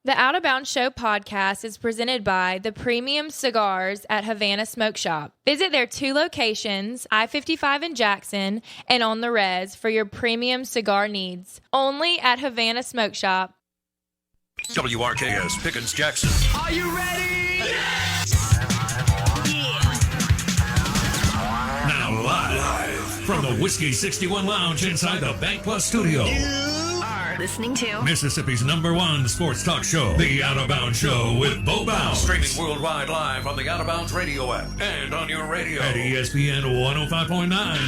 The Out of Bounds Show podcast is presented by the premium cigars at Havana Smoke Shop. Visit their 2 locations, I-55 in Jackson and on the Res, for your premium cigar needs. Only at Havana Smoke Shop. WRKS Pickens Jackson. Are you ready? Now live from the Whiskey 61 Lounge inside the Bank Plus studio. Listening to Mississippi's #1 sports talk show, The Out of Bounds Show with Bo Bounds. Streaming worldwide live on the Out of Bounds radio app and on your radio at ESPN 105.9.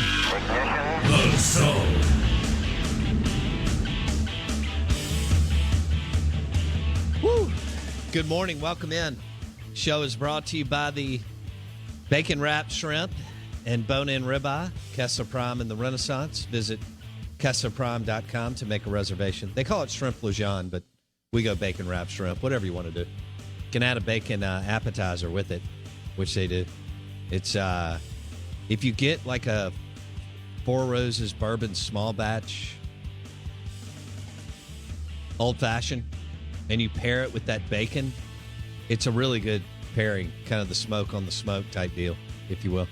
The Soul. Woo. Good morning. Welcome in. Show is brought to you by the Bacon Wrapped Shrimp and Bone-In Ribeye, Kessler Prime in the Renaissance. Visit KesslerPrime.com to make a reservation. They call it shrimp Lujan, but we go bacon wrapped shrimp, whatever you want to do. You can add a bacon appetizer with it, which they do. It's if you get like a Four Roses bourbon small batch old fashioned and you pair it with that bacon, it's a really good pairing, kind of the smoke on the smoke type deal, if you will.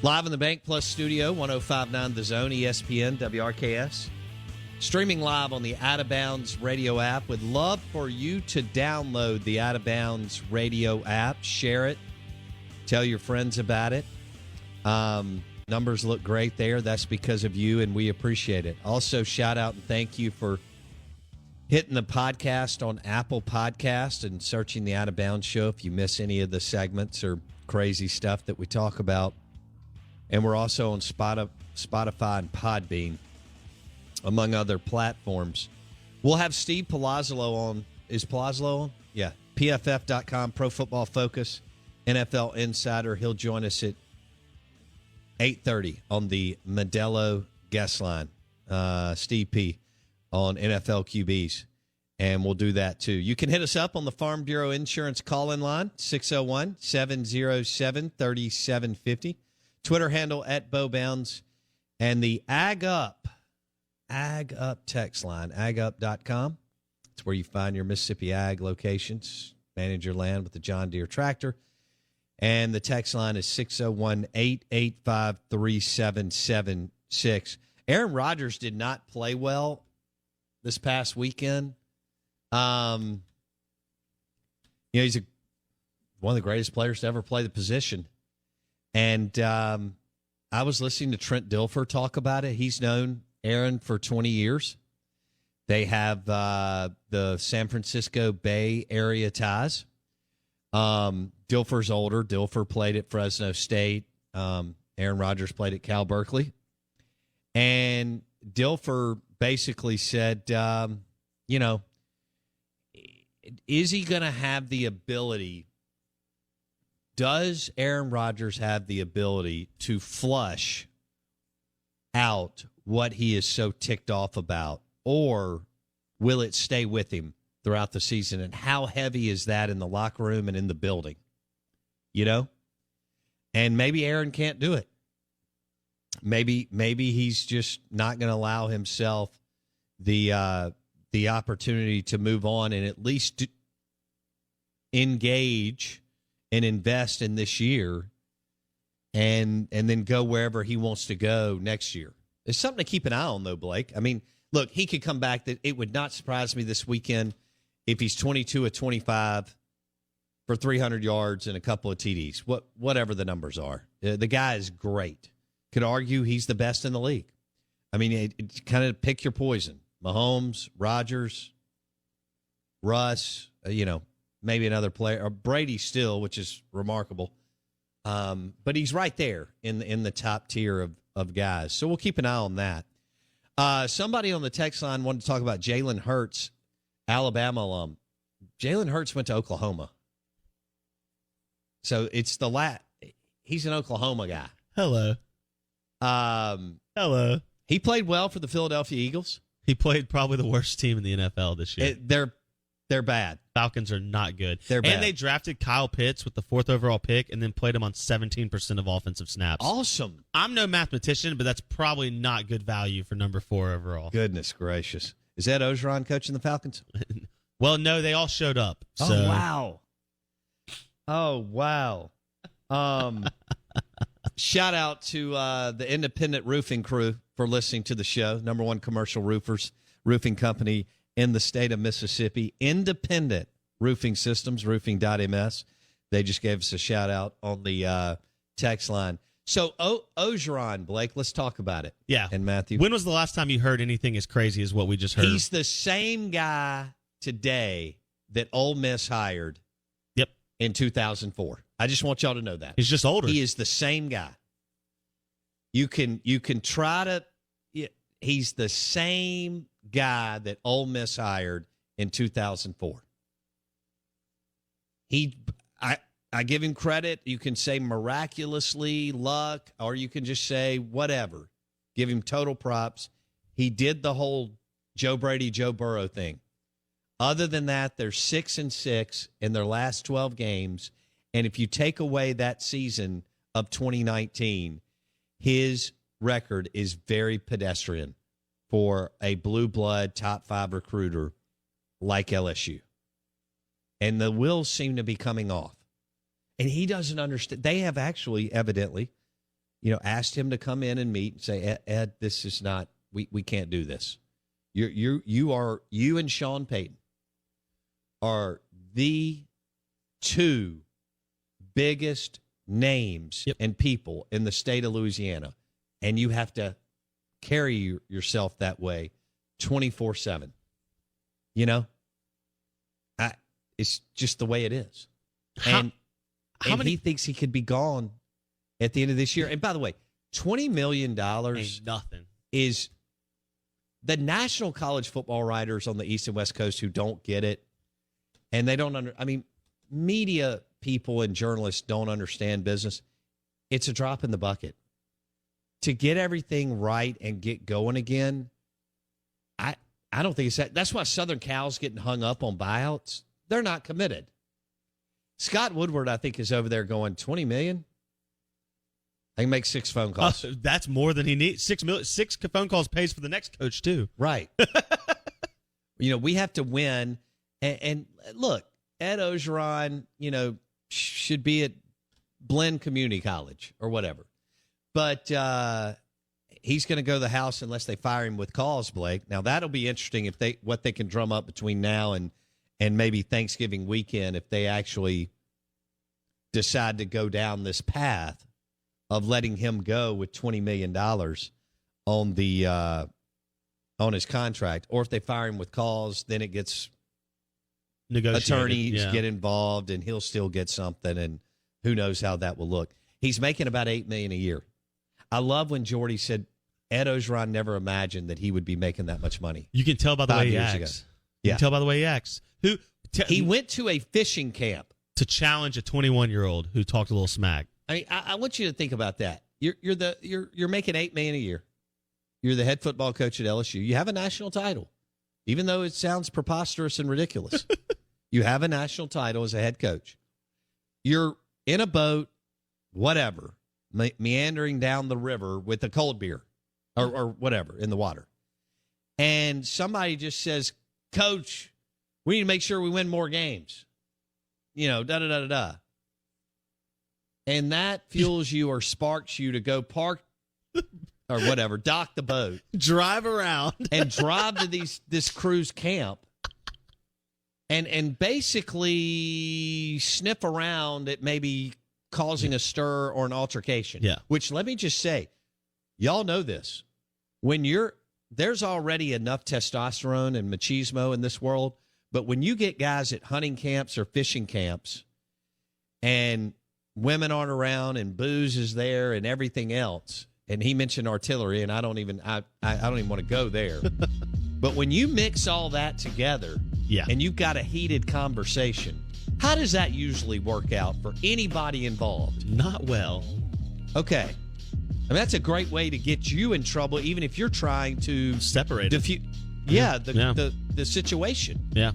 Live in the Bank Plus studio, 105.9 The Zone, ESPN, WRKS. Streaming live on the Out of Bounds radio app. Would love for you to download the Out of Bounds radio app. Share it. Tell your friends about it. Numbers look great there. That's because of you, and we appreciate it. Also, shout out and thank you for hitting the podcast on Apple Podcast and searching the Out of Bounds Show if you miss any of the segments or crazy stuff that we talk about. And we're also on Spotify and Podbean, among other platforms. We'll have Steve Palazzolo on. Is Palazzolo on? Yeah. PFF.com, Pro Football Focus, NFL Insider. He'll join us at 8:30 on the Modelo guest line. Steve P. on NFL QBs. And we'll do that, too. You can hit us up on the Farm Bureau Insurance call-in line, 601-707-3750. Twitter handle at BoBounds, and the Ag Up text line, agup.com. It's where you find your Mississippi Ag locations, manage your land with the John Deere tractor. And the text line is 601-885-3776. Aaron Rodgers did not play well this past weekend. He's one of the greatest players to ever play the position. And I was listening to Trent Dilfer talk about it. He's known Aaron for 20 years. They have the San Francisco Bay Area ties. Dilfer's older. Dilfer played at Fresno State. Aaron Rodgers played at Cal Berkeley. And Dilfer basically said, is he going to have the ability? Does Aaron Rodgers have the ability to flush out what he is so ticked off about, or will it stay with him throughout the season? And how heavy is that in the locker room and in the building? And maybe Aaron can't do it. Maybe he's just not going to allow himself the opportunity to move on and at least engage and invest in this year and then go wherever he wants to go next year. It's something to keep an eye on, though, Blake. I mean, look, he could come back. That it would not surprise me this weekend if he's 22 of 25 for 300 yards and a couple of TDs, whatever the numbers are. The guy is great. Could argue he's the best in the league. I mean, it kind of pick your poison. Mahomes, Rodgers, Russ, maybe another player, or Brady still, which is remarkable. But he's right there in the top tier of guys. So we'll keep an eye on that. Somebody on the text line wanted to talk about Jalen Hurts, Alabama alum. Jalen Hurts went to Oklahoma. So it's he's an Oklahoma guy. Hello. Hello. He played well for the Philadelphia Eagles. He played probably the worst team in the NFL this year. They're bad. Falcons are not good. They're bad. And they drafted Kyle Pitts with the 4th overall pick and then played him on 17% of offensive snaps. Awesome. I'm no mathematician, but that's probably not good value for number 4 overall. Goodness gracious. Is Ed Orgeron coaching the Falcons? Well, no, they all showed up. So. Oh, wow. Shout out to the Independent Roofing Crew for listening to the show. Number one commercial roofing company in the state of Mississippi. Independent Roofing Systems, roofing.ms. They just gave us a shout out on the text line. So, Orgeron, Blake, let's talk about it. Yeah. And Matthew. When was the last time you heard anything as crazy as what we just heard? He's the same guy today that Ole Miss hired in 2004. I just want y'all to know that. He's just older. He is the same guy. You can try to he's the same guy that Ole Miss hired in 2004. I give him credit. You can say miraculously, luck, or you can just say whatever. Give him total props. He did the whole Joe Brady, Joe Burrow thing. Other than that, they're 6-6 in their last 12 games. And if you take away that season of 2019, his record is very pedestrian for a blue blood top 5 recruiter like LSU. And the wheels seem to be coming off. And he doesn't understand. They have actually evidently, asked him to come in and meet and say, Ed, this is not, we can't do this. You and Sean Payton are the two biggest names and people in the state of Louisiana, and you have to carry yourself that way 24/7. It's just the way it is. And he thinks he could be gone at the end of this year. And by the way, $20 million ain't nothing. Is the national college football writers on the East and West Coast who don't get it. And they don't media people and journalists don't understand business. It's a drop in the bucket. To get everything right and get going again, I don't think it's that. That's why Southern Cal's getting hung up on buyouts. They're not committed. Scott Woodward, I think, is over there going, $20 million? I can make 6 phone calls. That's more than he needs. 6 phone calls pays for the next coach, too. Right. We have to win. And look, Ed Orgeron, should be at Blinn Community College or whatever. But he's going to go to the house unless they fire him with cause, Blake. Now, that'll be interesting what they can drum up between now and maybe Thanksgiving weekend if they actually decide to go down this path of letting him go with $20 million on his contract. Or if they fire him with cause, then it gets attorneys get involved and he'll still get something, and who knows how that will look. He's making about $8 million a year. I love when Jordy said Ed Orgeron never imagined that he would be making that much money. You can tell by the way he acts. Ago. You can tell by the way he acts. He went to a fishing camp to challenge a 21-year-old who talked a little smack. I want you to think about that. You're making $8 million a year. You're the head football coach at LSU. You have a national title, even though it sounds preposterous and ridiculous. You have a national title as a head coach. You're in a boat, whatever, meandering down the river with a cold beer or whatever in the water. And somebody just says, Coach, we need to make sure we win more games. Da-da-da-da-da. And that fuels you or sparks you to go park or whatever, dock the boat. Drive around. And drive to this cruise camp. And basically sniff around at maybe causing a stir or an altercation. Yeah. Which, let me just say, y'all know this. There's already enough testosterone and machismo in this world, but when you get guys at hunting camps or fishing camps and women aren't around and booze is there and everything else, and he mentioned artillery, and I don't even want to go there. But when you mix all that together, and you've got a heated conversation, how does that usually work out for anybody involved? Not well. Okay. That's a great way to get you in trouble, even if you're trying to separate the situation. Yeah.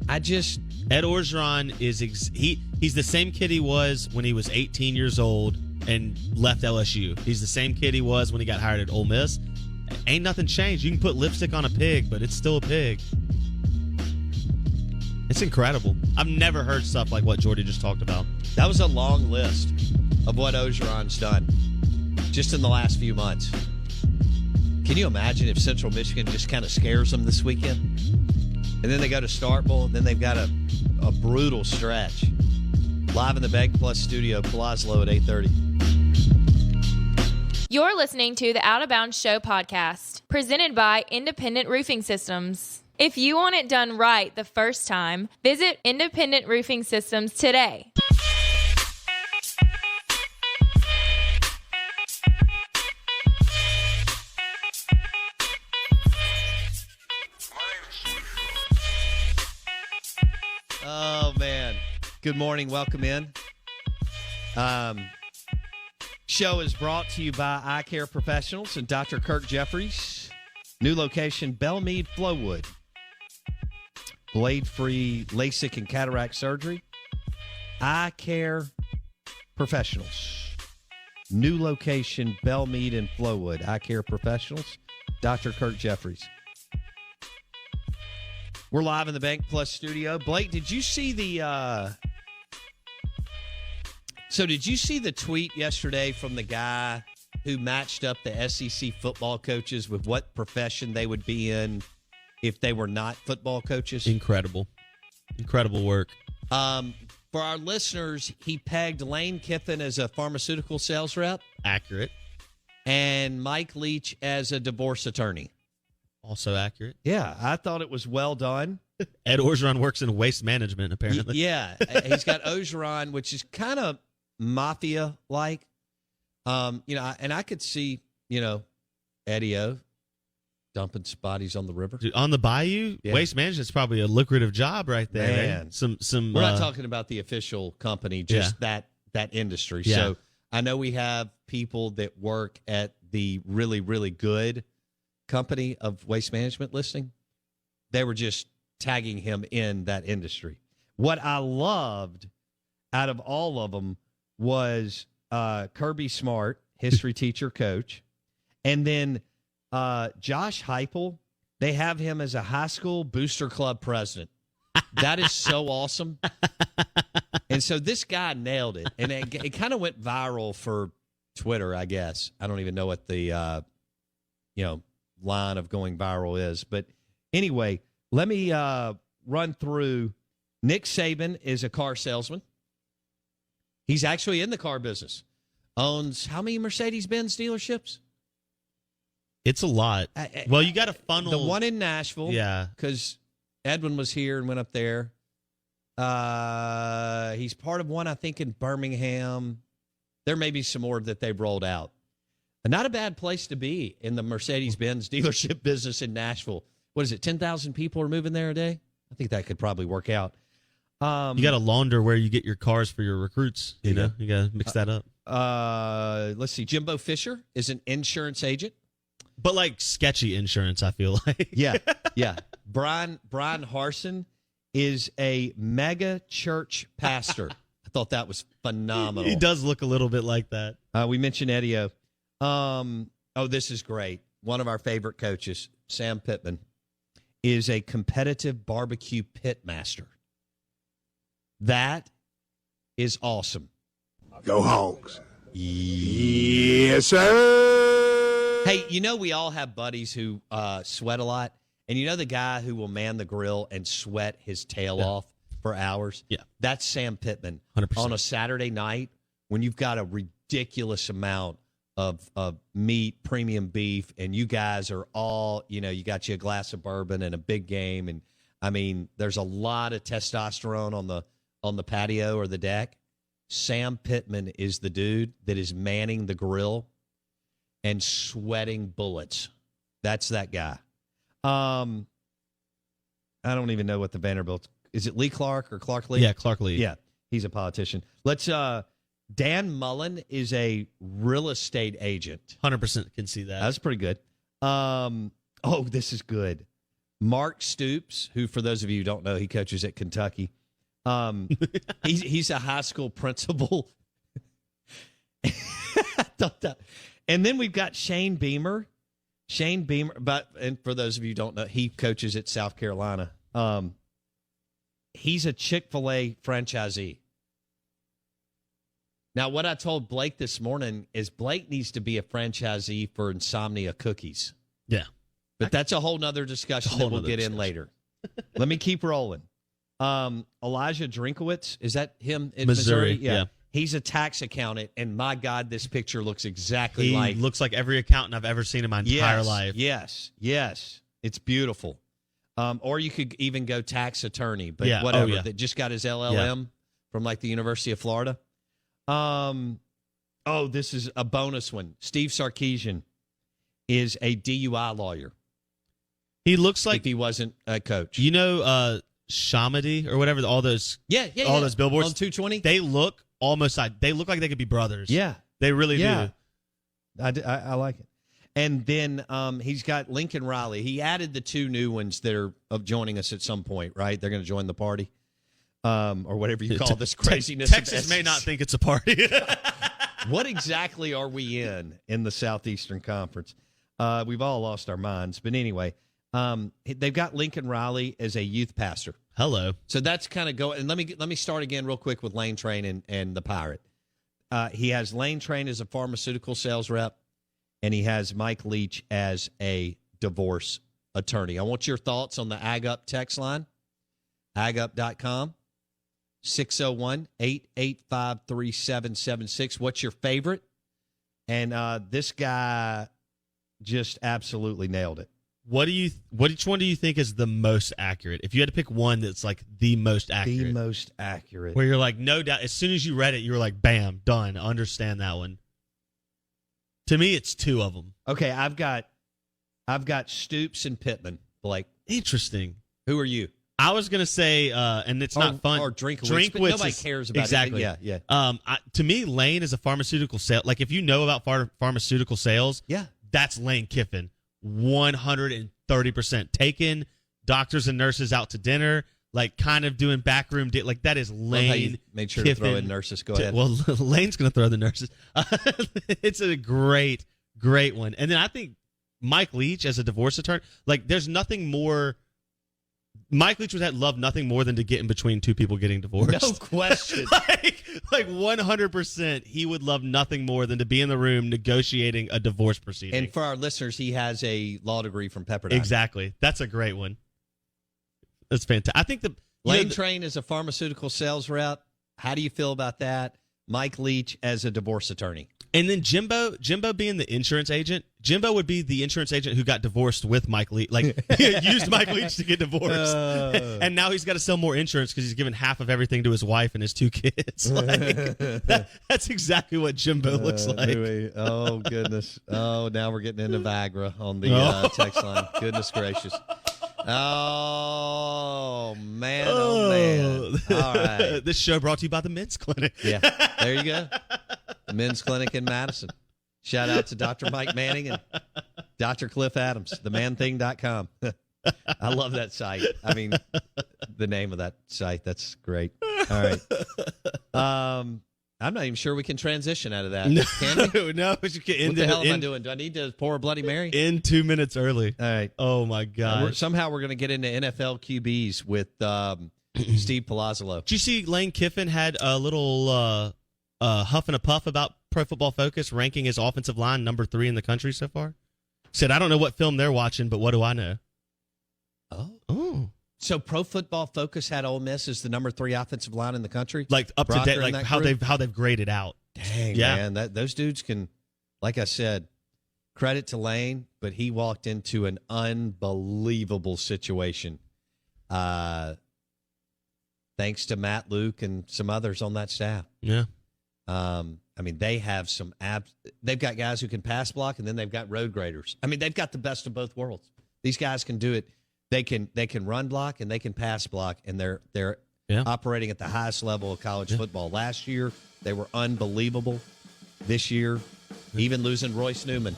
Ed Orgeron he's the same kid he was when he was 18 years old and left LSU. He's the same kid he was when he got hired at Ole Miss. Ain't nothing changed. You can put lipstick on a pig, but it's still a pig. incredible. I've never heard stuff like what Jordy just talked about. That was a long list of what Orgeron's done just in the last few months. Can you imagine if Central Michigan just kind of scares them this weekend? And then they go to Starkville, and then they've got a brutal stretch. Live in the Bank Plus studio, Palazzolo at 8:30. You're listening to the Out of Bounds Show podcast, presented by Independent Roofing Systems. If you want it done right the first time, visit Independent Roofing Systems today. Oh, man. Good morning. Welcome in. Show is brought to you by Eye Care Professionals and Dr. Kirk Jeffries. New location, Belmead, Flowood. Blade-free LASIK and cataract surgery. Eye Care Professionals. New location, Belmead and Flowood. Eye Care Professionals, Dr. Kirk Jeffries. We're live in the Bank Plus studio. Blake, did you see the did you see the tweet yesterday from the guy who matched up the SEC football coaches with what profession they would be in if they were not football coaches? Incredible work. For our listeners, he pegged Lane Kiffin as a pharmaceutical sales rep. Accurate. And Mike Leach as a divorce attorney. Also accurate. Yeah, I thought it was well done. Ed Orgeron works in waste management, apparently. Yeah, he's got Orgeron, which is kind of mafia-like. And I could see, Eddie O dumping bodies on the river. Dude, on the Bayou, yeah. Waste management's probably a lucrative job right there. Man. Some. We're not talking about the official company, just that industry. Yeah. So I know we have people that work at the really, really good company of waste management listing. They were just tagging him in that industry. What I loved out of all of them was Kirby Smart, history teacher, coach. And then Josh Heupel, they have him as a high school booster club president. That is so awesome. And so this guy nailed it. And it kind of went viral for Twitter, I guess. I don't even know what the, line of going viral is. But anyway, let me run through. Nick Saban is a car salesman. He's actually in the car business. Owns how many Mercedes-Benz dealerships? It's a lot. Well, you got to funnel. The one in Nashville. Yeah. Because Edwin was here and went up there. He's part of one, I think, in Birmingham. There may be some more that they've rolled out. Not a bad place to be in the Mercedes-Benz dealership business in Nashville. What is it, 10,000 people are moving there a day? I think that could probably work out. You got a launder where you get your cars for your recruits. You got to mix that up. Let's see. Jimbo Fisher is an insurance agent. But like sketchy insurance, I feel like. Yeah. Brian Harson is a mega church pastor. I thought that was phenomenal. He does look a little bit like that. We mentioned Eddie O. This is great. One of our favorite coaches, Sam Pittman, is a competitive barbecue pit master. That is awesome. Go Hogs. Yes, sir. Hey, we all have buddies who sweat a lot. And the guy who will man the grill and sweat his tail off for hours? Yeah. That's Sam Pittman. 100%. On a Saturday night when you've got a ridiculous amount of meat, premium beef, and you guys are all, you got you a glass of bourbon and a big game. And, I mean, there's a lot of testosterone on the patio or the deck. Sam Pittman is the dude that is manning the grill and sweating bullets. That's that guy. I don't even know what the Vanderbilt is. It Lee Clark or Clark Lee? Yeah, Clark Lee. Yeah, he's a politician. Let's. Dan Mullen is a real estate agent. 100% can see that. That's pretty good. This is good. Mark Stoops, who for those of you who don't know, he coaches at Kentucky. He's a high school principal. I thought that. And then we've got Shane Beamer. And for those of you who don't know, he coaches at South Carolina. He's a Chick-fil-A franchisee. Now, what I told Blake this morning is Blake needs to be a franchisee for Insomnia Cookies. Yeah. But that's a whole nother discussion that we'll get in later. Let me keep rolling. Elijah Drinkowitz, is that him in Missouri? Yeah. He's a tax accountant, and my God, this picture looks exactly like... He looks like every accountant I've ever seen in my entire life. Yes. It's beautiful. Or you could even go tax attorney, but whatever. That just got his LLM from like the University of Florida. This is a bonus one. Steve Sarkisian is a DUI lawyer. He looks like... if he wasn't a coach. You know Shamedy or whatever, all those those billboards? On 220? They look like they could be brothers. Yeah. They really do. I like it. And then he's got Lincoln Riley. He added the 2 new ones that are joining us at some point, right? They're going to join the party or whatever you call this craziness. Texas may not think it's a party. What exactly are we in the Southeastern Conference? We've all lost our minds. But anyway, they've got Lincoln Riley as a youth pastor. Hello. So that's kind of going. And let me start again real quick with Lane Train and the Pirate. He has Lane Train as a pharmaceutical sales rep, and he has Mike Leach as a divorce attorney. I want your thoughts on the Ag Up text line, agup.com, 601-885-3776. What's your favorite? And this guy just absolutely nailed it. Which one do you think is the most accurate? If you had to pick one that's like the most accurate. The most accurate. Where you're like, no doubt, as soon as you read it, you were like, bam, done. Understand that one. To me, it's 2 of them. Okay, I've got Stoops and Pittman, Blake. Interesting. Who are you? I was going to say, and it's not fun. Or Drinkowitz, but nobody cares about exactly. it. Yeah. To me, Lane is a pharmaceutical sale. Like, if you know about pharmaceutical sales, that's Lane Kiffin. 130%. Taking doctors and nurses out to dinner, like kind of doing backroom, like that is Lane. Made sure Kiffin to throw in nurses. Go ahead. Well, Lane's going to throw the nurses. It's a great one. And then I think Mike Leach as a divorce attorney, like there's nothing more. Mike Leach would love nothing more than to get in between 2 people getting divorced. No question. like 100%, he would love nothing more than to be in the room negotiating a divorce proceeding. And for our listeners, he has a law degree from Pepperdine. Exactly. That's a great one. That's fantastic. I think the Lane Train is a pharmaceutical sales rep. How do you feel about that? Mike Leach as a divorce attorney. And then Jimbo being the insurance agent. Jimbo would be the insurance agent who got divorced with Mike Leach. Like, used Mike Leach to get divorced. And now he's got to sell more insurance because he's given half of everything to his wife and his 2 kids. Like, that's exactly what Jimbo looks like. Oh, goodness. Oh, now we're getting into Viagra on the text line. Goodness gracious. Oh, man. Oh, man. All right. This show brought to you by the Men's Clinic. Yeah. There you go. The Men's Clinic in Madison. Shout out to Dr. Mike Manning and Dr. Cliff Adams, themanthing.com. I love that site. I mean, the name of that site. That's great. All right. I'm not even sure we can transition out of that. Can we? No. What the hell am I doing? Do I need to pour a Bloody Mary? In 2 minutes early. All right. Oh, my God. Somehow we're going to get into NFL QBs with Steve Palazzolo. Did you see Lane Kiffin had a little huff and a puff about Pro Football Focus ranking his offensive line number 3 in the country so far? Said, I don't know what film they're watching, but what do I know? Oh. So Pro Football Focus had Ole Miss as the number 3 offensive line in the country? Like up to date, like how they've graded out. Dang, man. Those dudes can, like I said, credit to Lane, but he walked into an unbelievable situation. Thanks to Matt Luke and some others on that staff. Yeah. I mean, they have they've got guys who can pass block, and then they've got road graders. I mean, they've got the best of both worlds. These guys can do it. They can run block and they can pass block, and they're operating at the highest level of college football. Last year, they were unbelievable. This year, even losing Royce Newman,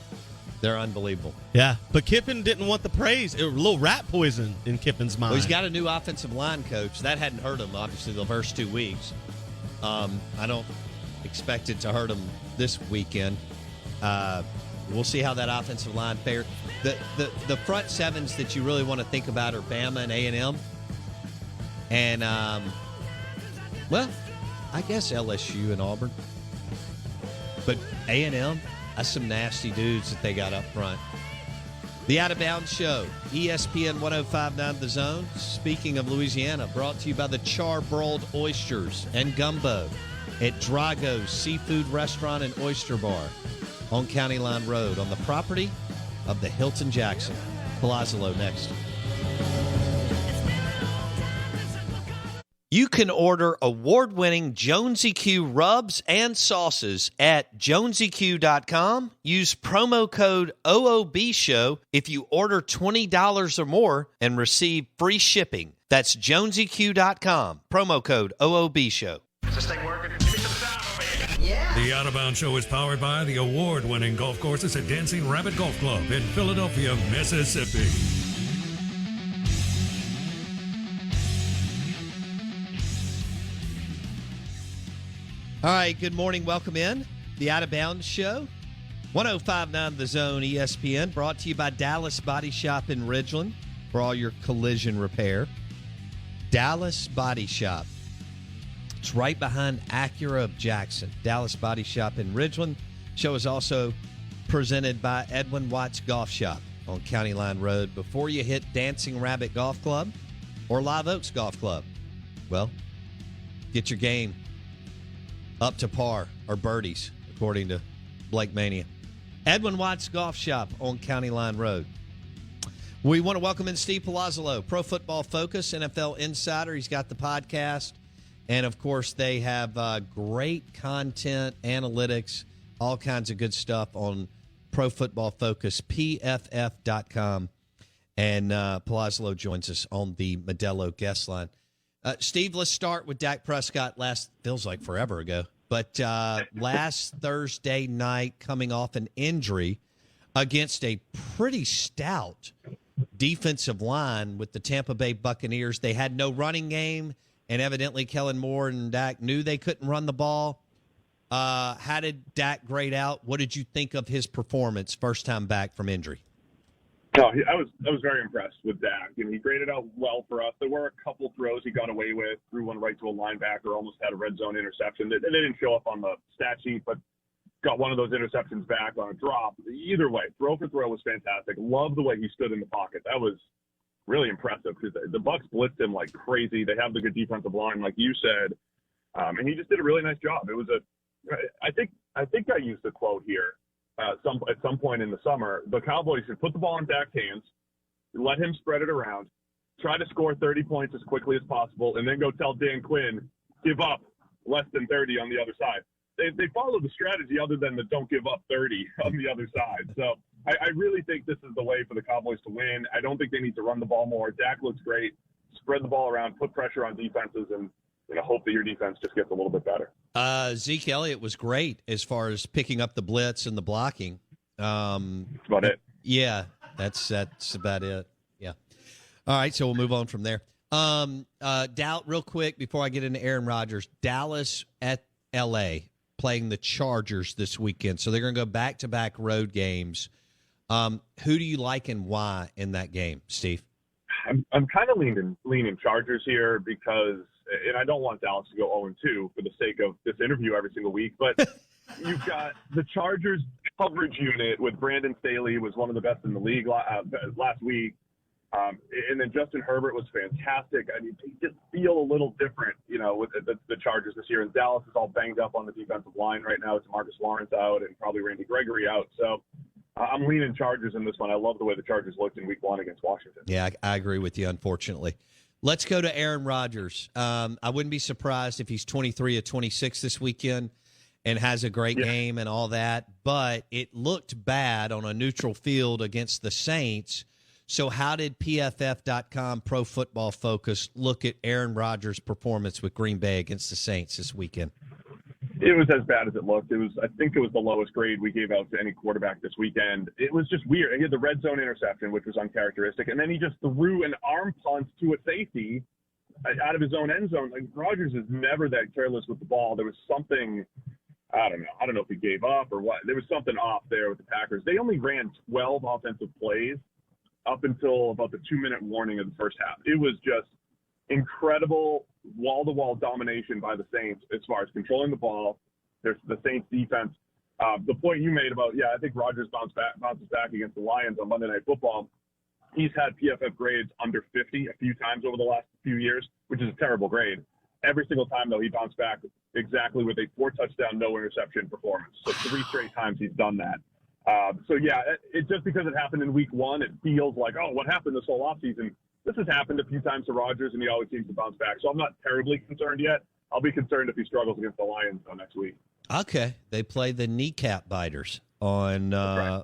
they're unbelievable. Yeah, but Kiffin didn't want the praise. It was a little rat poison in Kiffin's mind. Well, he's got a new offensive line coach. That hadn't hurt him, obviously, the first 2 weeks. I don't expect it to hurt him this weekend. We'll see how that offensive line fares. The front sevens that you really want to think about are Bama and A&M. And, well, I guess LSU and Auburn. But A&M, that's some nasty dudes that they got up front. The Out of Bounds Show, ESPN 105.9 The Zone. Speaking of Louisiana, brought to you by the Charbroiled Oysters and Gumbo at Drago's Seafood Restaurant and Oyster Bar on County Line Road on the property of the Hilton Jackson. Palazzolo next. You can order award-winning Jonesy Q rubs and sauces at jonesyq.com. Use promo code OOBSHOW if you order $20 or more and receive free shipping. That's jonesyq.com. Promo code OOBSHOW. Is this thing working? Give me some sound over here. Yeah. The Out of Bounds Show is powered by the award-winning golf courses at Dancing Rabbit Golf Club in Philadelphia, Mississippi. All right, good morning. Welcome in. The Out of Bounds Show. 105.9 The Zone ESPN, brought to you by Dallas Body Shop in Ridgeland for all your collision repair. Dallas Body Shop. It's right behind Acura of Jackson. Dallas Body Shop in Ridgeland. Show is also presented by Edwin Watts Golf Shop on County Line Road. Before you hit Dancing Rabbit Golf Club or Live Oaks Golf Club, well, get your game up to par or birdies, according to Blake Mania. Edwin Watts Golf Shop on County Line Road. We want to welcome in Steve Palazzolo, Pro Football Focus, NFL Insider. He's got the podcast. And, of course, they have great content, analytics, all kinds of good stuff on Pro Football Focus, pff.com. And Palazzolo joins us on the Modelo guest line. Steve, let's start with Dak Prescott. Feels like forever ago, but last Thursday night, coming off an injury against a pretty stout defensive line with the Tampa Bay Buccaneers. They had no running game, and evidently Kellen Moore and Dak knew they couldn't run the ball. How did Dak grade out? What did you think of his performance first time back from injury? No, I was very impressed with Dak. I mean, he graded out well for us. There were a couple throws he got away with, threw one right to a linebacker, almost had a red zone interception. They didn't show up on the stat sheet, but got one of those interceptions back on a drop. Either way, throw for throw was fantastic. Love the way he stood in the pocket. That was really impressive because the Bucs blitzed him like crazy. They have the good defensive line, like you said, and he just did a really nice job. It was I think I used the quote here. At some point in the summer, the Cowboys should put the ball in Dak's hands, let him spread it around, try to score 30 points as quickly as possible, and then go tell Dan Quinn, give up less than 30 on the other side. They follow the strategy other than the don't give up 30 on the other side. So I really think this is the way for the Cowboys to win. I don't think they need to run the ball more. Dak looks great. Spread the ball around, put pressure on defenses, and hope that your defense just gets a little bit better. Zeke Elliott was great as far as picking up the blitz and the blocking. That's about it. Yeah, that's about it. Yeah. All right, so we'll move on from there. Real quick before I get into Aaron Rodgers, Dallas at L.A. playing the Chargers this weekend. So they're going to go back-to-back road games. Who do you like and why in that game, Steve? I'm kind of leaning Chargers here because – and I don't want Dallas to go 0-2 for the sake of this interview every single week, but you've got the Chargers coverage unit with Brandon Staley, who was one of the best in the league last week. And then Justin Herbert was fantastic. I mean, they just feel a little different, with the Chargers this year. And Dallas is all banged up on the defensive line right now. It's Marcus Lawrence out and probably Randy Gregory out. So I'm leaning Chargers in this one. I love the way the Chargers looked in week 1 against Washington. Yeah, I agree with you, unfortunately. Let's go to Aaron Rodgers. I wouldn't be surprised if he's 23 of 26 this weekend and has a great game and all that, but it looked bad on a neutral field against the Saints. So how did PFF.com Pro Football Focus look at Aaron Rodgers' performance with Green Bay against the Saints this weekend? It was as bad as it looked. I think it was the lowest grade we gave out to any quarterback this weekend. It was just weird. He had the red zone interception, which was uncharacteristic, and then he just threw an arm punt to a safety out of his own end zone. Like, Rodgers is never that careless with the ball. There was something, I don't know. I don't know if he gave up or what. There was something off there with the Packers. They only ran 12 offensive plays up until about the 2-minute warning of the first half. It was just incredible wall-to-wall domination by the Saints as far as controlling the ball. There's the Saints defense. The point you made about, I think Rodgers bounces back against the Lions on Monday Night Football. He's had PFF grades under 50 a few times over the last few years, which is a terrible grade. Every single time, though, he bounced back exactly with a 4-touchdown, no interception performance. So 3 straight times he's done that. It just because it happened in week 1, it feels like, oh, what happened this whole offseason? This has happened a few times to Rodgers, and he always seems to bounce back. So I'm not terribly concerned yet. I'll be concerned if he struggles against the Lions next week. Okay. They play the kneecap biters on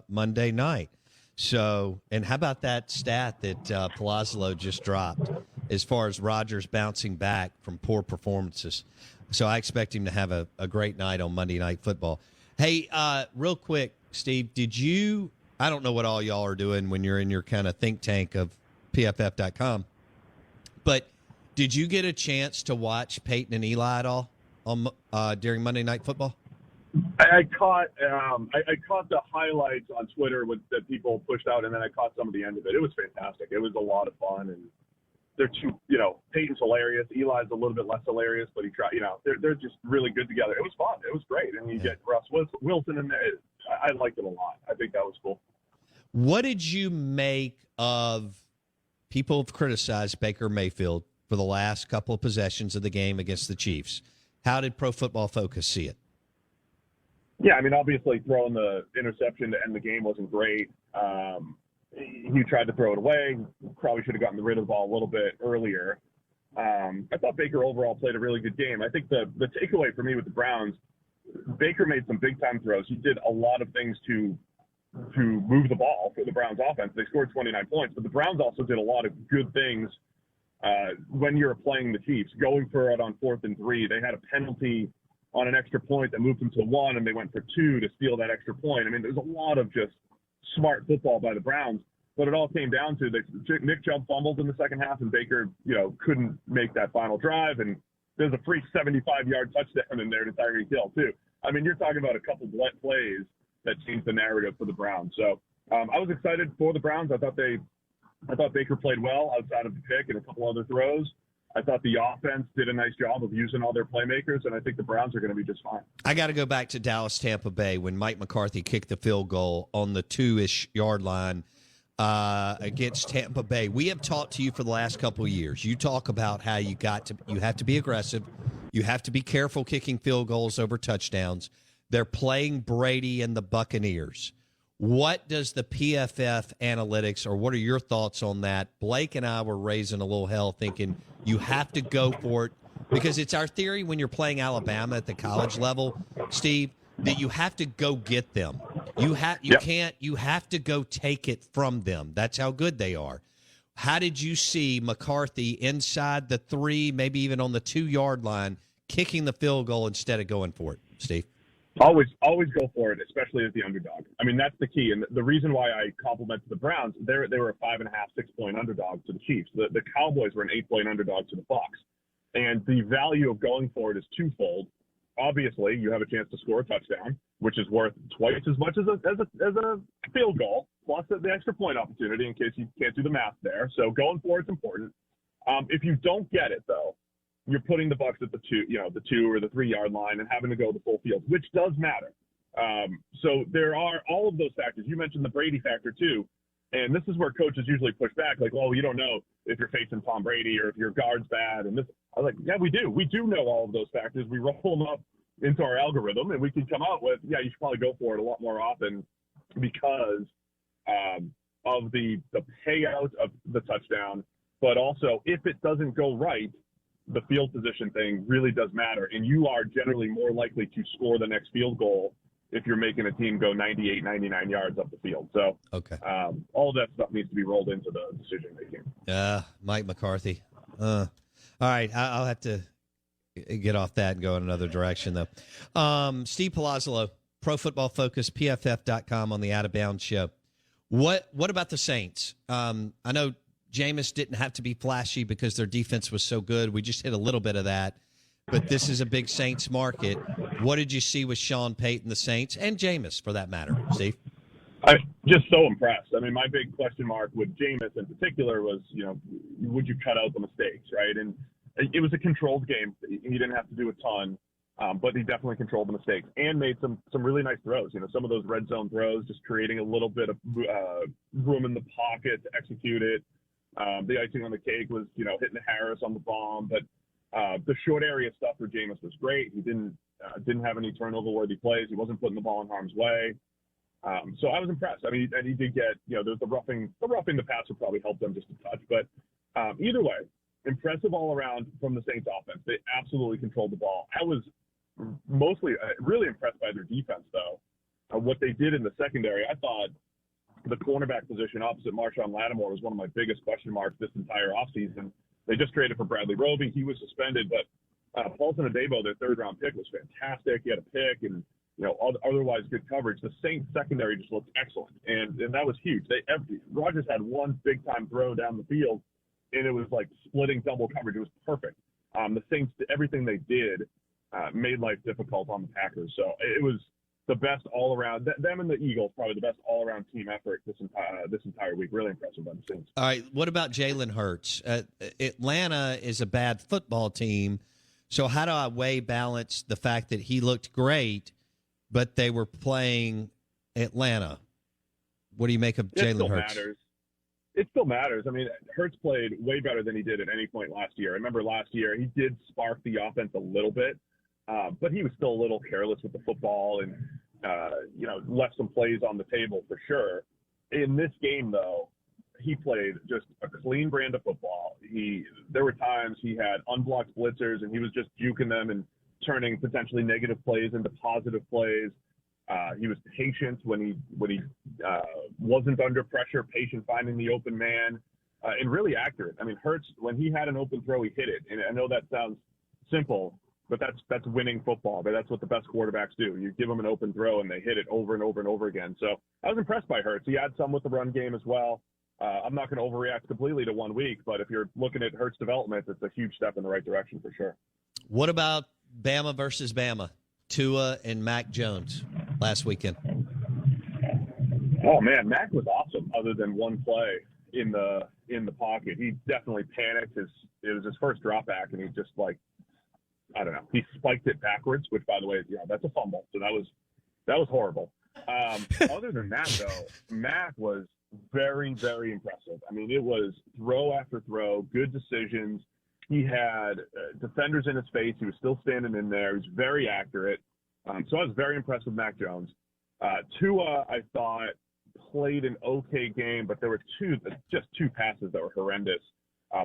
Monday night. So, and how about that stat that Palazzolo just dropped as far as Rodgers bouncing back from poor performances? So I expect him to have a great night on Monday Night Football. Hey, real quick, Steve, I don't know what all y'all are doing when you're in your kind of think tank of PFF.com, but did you get a chance to watch Peyton and Eli at all on during Monday Night Football? I caught the highlights on Twitter that people pushed out, and then I caught some of the end of it. It was fantastic. It was a lot of fun, and they're Peyton's hilarious. Eli's a little bit less hilarious, but he tried. They're just really good together. It was fun. It was great, and you get Russ Wilson in there. I liked it a lot. I think that was cool. What did you make of people have criticized Baker Mayfield for the last couple of possessions of the game against the Chiefs? How did Pro Football Focus see it? Yeah, I mean, obviously throwing the interception to end the game wasn't great. He tried to throw it away. Probably should have gotten rid of the ball a little bit earlier. I thought Baker overall played a really good game. I think the takeaway for me with the Browns, Baker made some big-time throws. He did a lot of things to move the ball for the Browns offense. They scored 29 points, but the Browns also did a lot of good things when you're playing the Chiefs. Going for it on 4th and 3, they had a penalty on an extra point that moved them to 1, and they went for 2 to steal that extra point. I mean, there's a lot of just smart football by the Browns, but it all came down to Nick Chubb fumbled in the second half, and Baker, couldn't make that final drive, and there's a free 75-yard touchdown in there to Tyreek Hill, too. I mean, you're talking about a couple plays that changed the narrative for the Browns. So I was excited for the Browns. I thought Baker played well outside of the pick and a couple other throws. I thought the offense did a nice job of using all their playmakers, and I think the Browns are going to be just fine. I got to go back to Dallas-Tampa Bay when Mike McCarthy kicked the field goal on the 2-ish yard line against Tampa Bay. We have talked to you for the last couple of years. You talk about how you have to be aggressive. You have to be careful kicking field goals over touchdowns. They're playing Brady and the Buccaneers. What does the PFF analytics, or what are your thoughts on that? Blake and I were raising a little hell thinking you have to go for it because it's our theory when you're playing Alabama at the college level, Steve, that you have to go get them. You have to go take it from them. That's how good they are. How did you see McCarthy inside the 3, maybe even on the 2-yard line, kicking the field goal instead of going for it, Steve? Always go for it, especially as the underdog. I mean, that's the key. And the reason why I complimented the Browns, they were a 5.5, 6-point underdog to the Chiefs. The Cowboys were an 8-point underdog to the Bucs. And the value of going for it is twofold. Obviously, you have a chance to score a touchdown, which is worth twice as much as a field goal, plus the extra point opportunity in case you can't do the math there. So going for it's important. If you don't get it, though, you're putting the Bucs at the 2 or the 3-yard line and having to go the full field, which does matter. So there are all of those factors. You mentioned the Brady factor too, and this is where coaches usually push back, like, well, you don't know if you're facing Tom Brady or if your guard's bad. And this, I was like, yeah, we do. We do know all of those factors. We roll them up into our algorithm, and we can come out with, yeah, you should probably go for it a lot more often because of the payout of the touchdown, but also if it doesn't go right, the field position thing really does matter, and you are generally more likely to score the next field goal if you're making a team go 98, 99 yards up the field. So okay. All of that stuff needs to be rolled into the decision-making. Mike McCarthy. All right, I'll have to get off that and go in another direction, though. Steve Palazzolo, Pro Football Focus, PFF.com on the Out of Bounds show. What about the Saints? I know Jameis didn't have to be flashy because their defense was so good. We just hit a little bit of that. But this is a big Saints market. What did you see with Sean Payton, the Saints, and Jameis, for that matter, Steve? I'm just so impressed. I mean, my big question mark with Jameis in particular was, would you cut out the mistakes, right? And it was a controlled game. He didn't have to do a ton, but he definitely controlled the mistakes and made some really nice throws. Some of those red zone throws, just creating a little bit of room in the pocket to execute it. The icing on the cake was, hitting Harris on the bomb. But the short area stuff for Jameis was great. He didn't have any turnover-worthy plays. He wasn't putting the ball in harm's way. So I was impressed. I mean, and he did get, there's the roughing the passer probably helped them just a touch. But either way, impressive all around from the Saints offense. They absolutely controlled the ball. I was mostly really impressed by their defense, though. What they did in the secondary, I thought the cornerback position opposite Marshawn Lattimore was one of my biggest question marks this entire offseason. They just traded for Bradley Roby. He was suspended, but Paulson Adebo, their third-round pick, was fantastic. He had a pick and, otherwise good coverage. The Saints secondary just looked excellent, and that was huge. Rodgers had one big-time throw down the field, and it was like splitting double coverage. It was perfect. The Saints, everything they did made life difficult on the Packers. So it was the best all-around. Them and the Eagles, probably the best all-around team effort this entire week. Really impressive by the Saints. All right, what about Jalen Hurts? Atlanta is a bad football team, so how do I balance the fact that he looked great, but they were playing Atlanta? What do you make of Jalen Hurts? It still matters. I mean, Hurts played way better than he did at any point last year. I remember last year he did spark the offense a little bit, but he was still a little careless with the football and, left some plays on the table for sure. In this game, though, he played just a clean brand of football. There were times he had unblocked blitzers, and he was just juking them and turning potentially negative plays into positive plays. He was patient when he wasn't under pressure, patient finding the open man, and really accurate. I mean, Hurts, when he had an open throw, he hit it. And I know that sounds simple, but that's winning football. But that's what the best quarterbacks do. You give them an open throw, and they hit it over and over and over again. So I was impressed by Hurts. He had some with the run game as well. I'm not going to overreact completely to 1 week, but if you're looking at Hurts' development, it's a huge step in the right direction for sure. What about Bama versus Bama? Tua and Mac Jones last weekend. Oh man, Mac was awesome. Other than one play in the pocket, he definitely panicked. It was his first drop back, and he just he spiked it backwards. Which, by the way, that's a fumble. So that was horrible. Other than that, though, Mac was very, very impressive. I mean, it was throw after throw, good decisions. He had defenders in his face. He was still standing in there. He was very accurate. So I was very impressed with Mac Jones. Tua, I thought, played an okay game, but there were two passes that were horrendous.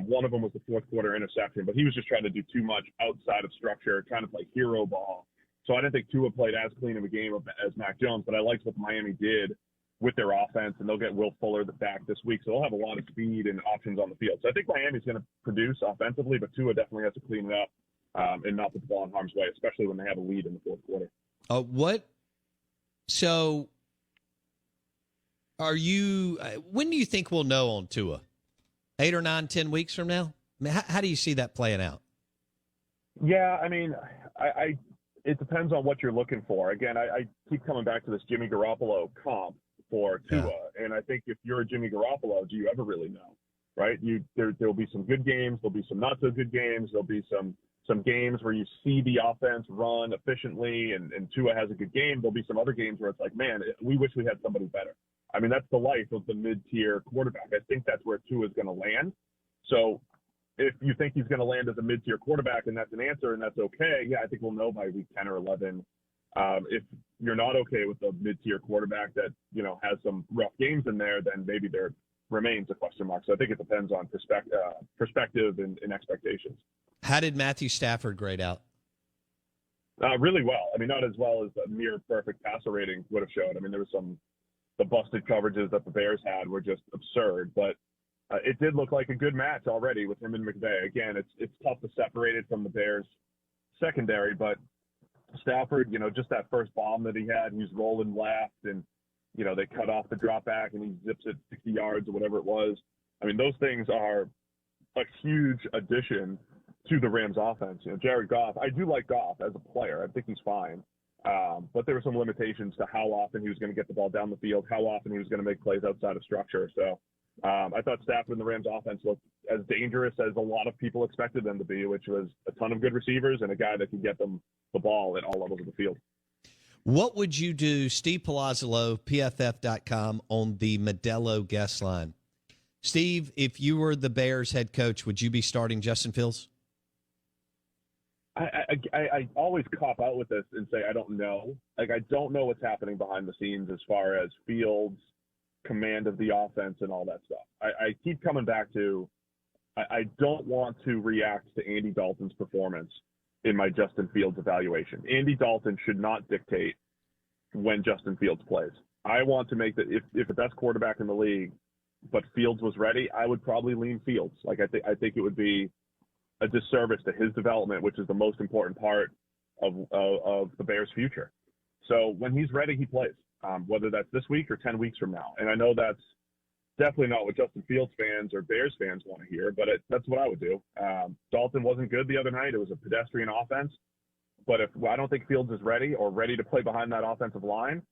One of them was the fourth quarter interception, but he was just trying to do too much outside of structure, trying to play hero ball. So I didn't think Tua played as clean of a game as Mac Jones, but I liked what Miami did with their offense, and they'll get Will Fuller back this week, so they'll have a lot of speed and options on the field. So I think Miami's going to produce offensively, but Tua definitely has to clean it up and not put the ball in harm's way, especially when they have a lead in the fourth quarter. So when do you think we'll know on Tua? 8 or 9, 10 weeks from now? I mean, how do you see that playing out? Yeah, I mean, it depends on what you're looking for. Again, I keep coming back to this Jimmy Garoppolo comp for Tua, and I think if you're a Jimmy Garoppolo, do you ever really know, right? There'll be some good games, there'll be some not so good games, there'll be some games where you see the offense run efficiently and Tua has a good game. There'll be some other games where it's like, man, we wish we had somebody better. I mean, that's the life of the mid-tier quarterback. I think that's where Tua is going to land. So if you think he's going to land as a mid-tier quarterback and that's an answer and that's okay, yeah, I think we'll know by week 10 or 11. If you're not okay with the mid-tier quarterback that, has some rough games in there, then maybe there remains a question mark. So I think it depends on perspective and expectations. How did Matthew Stafford grade out? Really well. I mean, not as well as a near perfect passer rating would have showed. I mean, there was the busted coverages that the Bears had were just absurd, but it did look like a good match already with him and McVay. Again, it's tough to separate it from the Bears secondary, but Stafford, just that first bomb that he had, he's rolling left and, they cut off the drop back and he zips it 60 yards or whatever it was. I mean, those things are a huge addition to the Rams offense. Jared Goff, I do like Goff as a player. I think he's fine. But there were some limitations to how often he was going to get the ball down the field, how often he was going to make plays outside of structure. So I thought Stafford and the Rams offense looked as dangerous as a lot of people expected them to be, which was a ton of good receivers and a guy that could get them the ball at all levels of the field. What would you do, Steve Palazzolo, PFF.com, on the Modelo guest line? Steve, if you were the Bears head coach, would you be starting Justin Fields? I always cop out with this and say I don't know. Like, I don't know what's happening behind the scenes as far as Fields' command of the offense and all that stuff. I keep coming back to I don't want to react to Andy Dalton's performance in my Justin Fields evaluation. Andy Dalton should not dictate when Justin Fields plays. I want to make that if the best quarterback in the league, but Fields was ready, I would probably lean Fields. Like, I think it would be a disservice to his development, which is the most important part of the Bears' future. So when he's ready, he plays, whether that's this week or 10 weeks from now. And I know that's definitely not what Justin Fields fans or Bears fans want to hear, but that's what I would do. Dalton wasn't good the other night. It was a pedestrian offense. But if I don't think Fields is ready or ready to play behind that offensive line,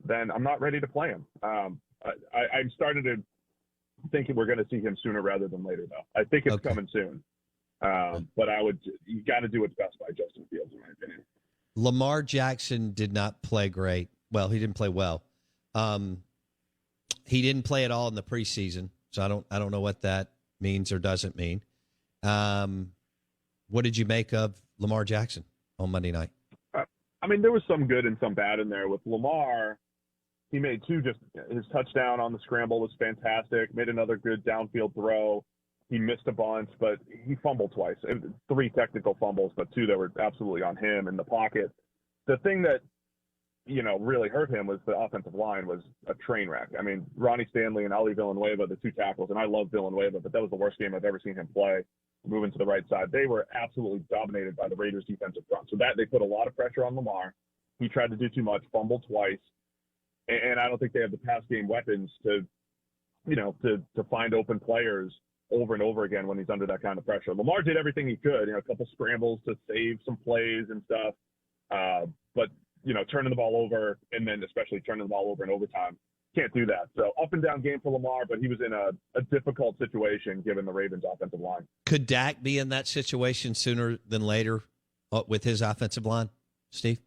then I'm not ready to play him. I'm starting to think we're going to see him sooner rather than later, though. I think it's coming soon. But you got to do what's best by Justin Fields, in my opinion. Lamar Jackson did not play great. Well, he didn't play well. He didn't play at all in the preseason, so I don't know what that means or doesn't mean. What did you make of Lamar Jackson on Monday night? I mean, there was some good and some bad in there. With Lamar, he made his touchdown on the scramble was fantastic, made another good downfield throw. He missed a bunch, but he fumbled twice. 3 technical fumbles, but 2 that were absolutely on him in the pocket. The thing that, really hurt him was the offensive line was a train wreck. I mean, Ronnie Stanley and Ali Villanueva, the 2 tackles, and I love Villanueva, but that was the worst game I've ever seen him play, moving to the right side. They were absolutely dominated by the Raiders' defensive front. So that they put a lot of pressure on Lamar. He tried to do too much, fumbled twice, and I don't think they have the pass game weapons to find open players over and over again when he's under that kind of pressure. Lamar did everything he could, a couple scrambles to save some plays and stuff. But, turning the ball over and then especially turning the ball over in overtime, can't do that. So up and down game for Lamar, but he was in a difficult situation given the Ravens' offensive line. Could Dak be in that situation sooner than later with his offensive line, Steve?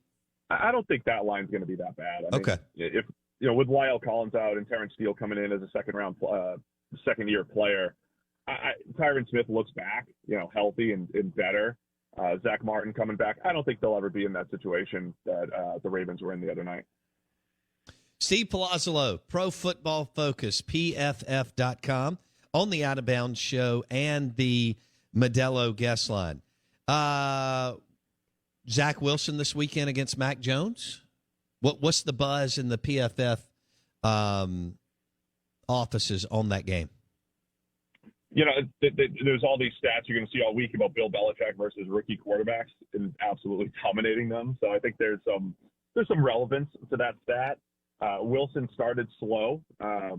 I don't think that line's going to be that bad. I mean, if with Lyle Collins out and Terrence Steele coming in as a second-year player, Tyron Smith looks back, healthy and better. Zach Martin coming back. I don't think they'll ever be in that situation that the Ravens were in the other night. Steve Palazzolo, Pro Football Focus, PFF.com, on the Out of Bounds show and the Modelo guest line. Zach Wilson this weekend against Mac Jones. What's the buzz in the PFF offices on that game? There's all these stats you're going to see all week about Bill Belichick versus rookie quarterbacks and absolutely dominating them. So I think there's some relevance to that stat. Wilson started slow. The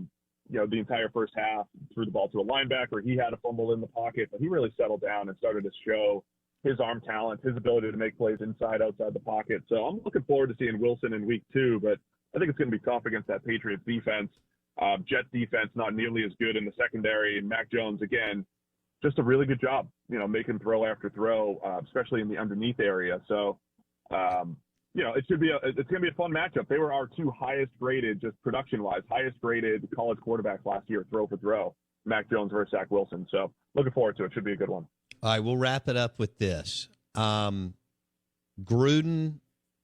entire first half, threw the ball to a linebacker. He had a fumble in the pocket, but he really settled down and started to show his arm talent, his ability to make plays inside, outside the pocket. So I'm looking forward to seeing Wilson in week 2, but I think it's going to be tough against that Patriots defense. Jets defense not nearly as good in the secondary, and Mac Jones, again, just a really good job, making throw after throw, especially in the underneath area. So, it's going to be a fun matchup. They were our 2 highest graded, just production-wise, highest graded college quarterbacks last year, throw for throw, Mac Jones versus Zach Wilson. So looking forward to it. Should be a good one. All right, we'll wrap it up with this. Gruden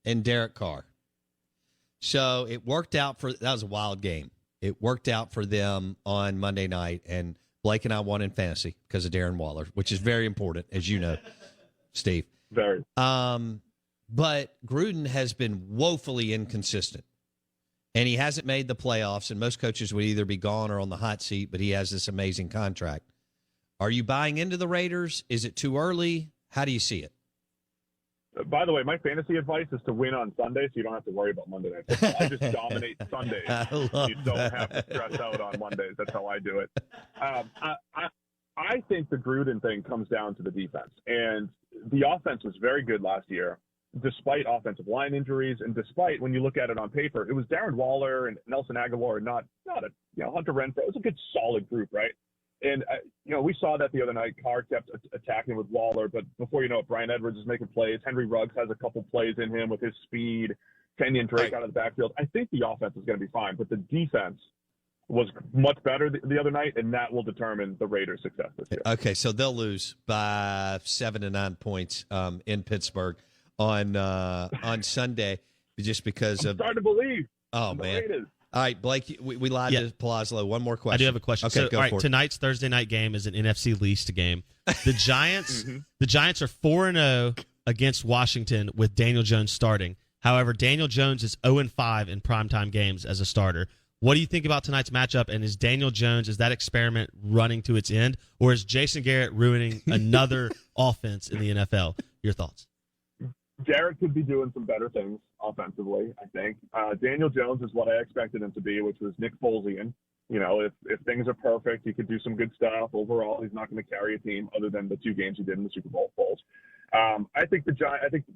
and Derek Carr. So it worked out that was a wild game. It worked out for them on Monday night, and Blake and I won in fantasy because of Darren Waller, which is very important, as you know, Steve. Very. But Gruden has been woefully inconsistent, and he hasn't made the playoffs, and most coaches would either be gone or on the hot seat, but he has this amazing contract. Are you buying into the Raiders? Is it too early? How do you see it? By the way, my fantasy advice is to win on Sunday, so you don't have to worry about Monday night football. I just dominate Sundays. You don't have to stress out on Mondays. That's how I do it. I think the Gruden thing comes down to the defense. And the offense was very good last year. despite offensive line injuries and despite, when you look at it on paper, it was Darren Waller and Nelson Aguilar, not a Hunter Renfrow. It was a good, solid group, right? And, we saw that the other night. Carr kept attacking with Waller, but before you know it, Bryan Edwards is making plays. Henry Ruggs has a couple plays in him with his speed. Kenyon Drake out of the backfield. I think the offense is going to be fine, but the defense was much better the other night, and that will determine the Raiders' success this year. Okay, so they'll lose by 7 to 9 points in Pittsburgh on Sunday, just because I'm starting to believe. Oh, man. Raiders. All right, Blake, we lied to Palazzolo. One more question. I do have a question. Okay, go for it. Tonight's Thursday night game is an NFC least game. The Giants, the Giants are 4-0 against Washington with Daniel Jones starting. However, Daniel Jones is 0-5 in primetime games as a starter. What do you think about tonight's matchup? And is Daniel Jones, is that experiment running to its end, or is Jason Garrett ruining another offense in the NFL? Your thoughts? Garrett could be doing some better things offensively, I think. Daniel Jones is what I expected him to be, which was Nick Folesian. If things are perfect, he could do some good stuff. Overall, he's not going to carry a team other than the 2 games he did in the Super Bowl bowls. I think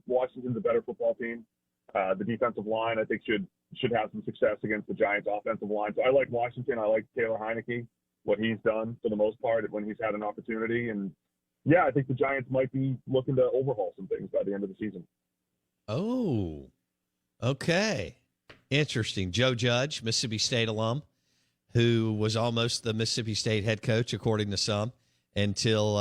Washington's a better football team. The defensive line, I think, should have some success against the Giants' offensive line. So I like Washington. I like Taylor Heineke, what he's done for the most part when he's had an opportunity. And, yeah, I think the Giants might be looking to overhaul some things by the end of the season. Oh, okay. Interesting. Joe Judge, Mississippi State alum, who was almost the Mississippi State head coach, according to some, until,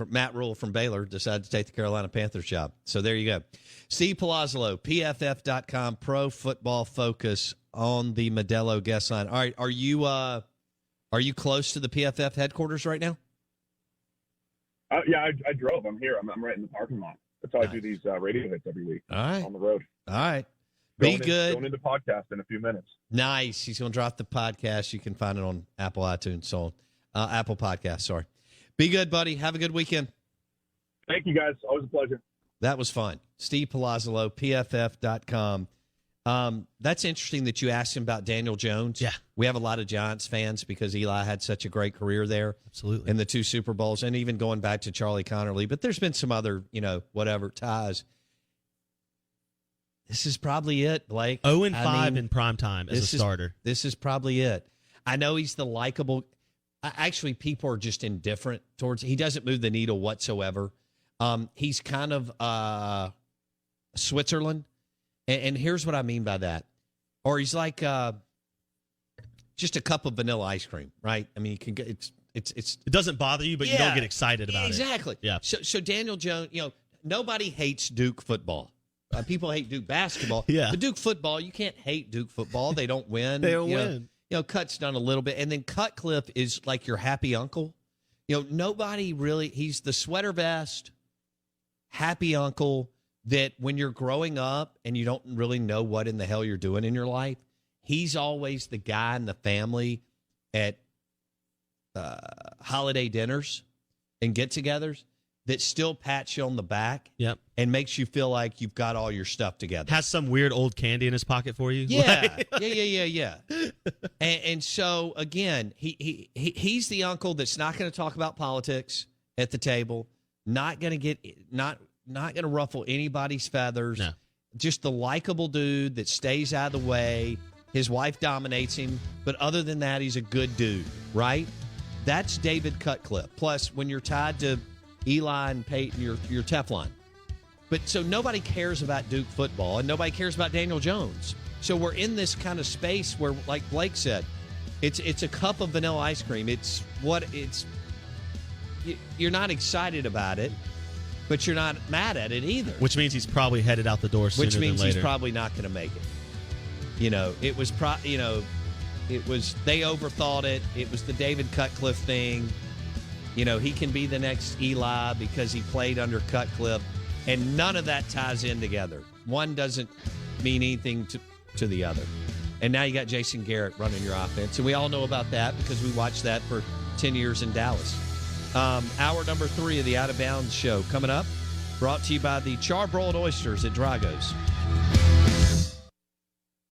Matt Rule from Baylor decided to take the Carolina Panthers job. So there you go. Steve Palazzolo, PFF.com, Pro Football Focus on the Modelo guest line. All right, are you close to the PFF headquarters right now? Yeah, I drove. I'm here. I'm right in the parking lot. That's how I do these radio hits every week. All right. On the road. All right. Be good. Going into podcast in a few minutes. Nice. He's going to drop the podcast. You can find it on Apple iTunes, so on Apple Podcasts, sorry. Be good, buddy. Have a good weekend. Thank you, guys. Always a pleasure. That was fun. Steve Palazzolo, PFF.com. That's interesting that you asked him about Daniel Jones. Yeah. We have a lot of Giants fans because Eli had such a great career there. Absolutely. In the 2 Super Bowls, and even going back to Charlie Connerly. But there's been some other, ties. This is probably it, Blake. 0-5 in primetime as a starter. This is probably it. I know he's the likable. Actually, people are just indifferent towards. He doesn't move the needle whatsoever. He's kind of Switzerland. And here's what I mean by that. Or he's like just a cup of vanilla ice cream, right? I mean, you can get it's it doesn't bother you, but you don't get excited about it. Exactly. Yeah. So Daniel Jones, nobody hates Duke football. People hate Duke basketball. Yeah. But Duke football, you can't hate Duke football. They don't win. They don't win. Cut's done a little bit, and then Cutcliffe is like your happy uncle. Nobody really. He's the sweater vest, happy uncle. That when you're growing up and you don't really know what in the hell you're doing in your life, he's always the guy in the family at holiday dinners and get-togethers that still pats you on the back and makes you feel like you've got all your stuff together. Has some weird old candy in his pocket for you. Yeah, yeah. And so, again, he's the uncle that's not going to talk about politics at the table, not going to ruffle anybody's feathers. No. Just the likable dude that stays out of the way. His wife dominates him, but other than that, he's a good dude, right? That's David Cutcliffe. Plus, when you're tied to Eli and Peyton, you're Teflon. But so nobody cares about Duke football, and nobody cares about Daniel Jones. So we're in this kind of space where, like Blake said, it's a cup of vanilla ice cream. You're not excited about it, but you're not mad at it either. Which means he's probably headed out the door sooner than later. Which means he's probably not going to make it. It was they overthought it. It was the David Cutcliffe thing. He can be the next Eli because he played under Cutcliffe, and none of that ties in together. One doesn't mean anything to the other. And now you got Jason Garrett running your offense, and we all know about that because we watched that for 10 years in Dallas. Hour number 3 of the Out of Bounds show coming up, brought to you by the Charbroiled Oysters at Drago's.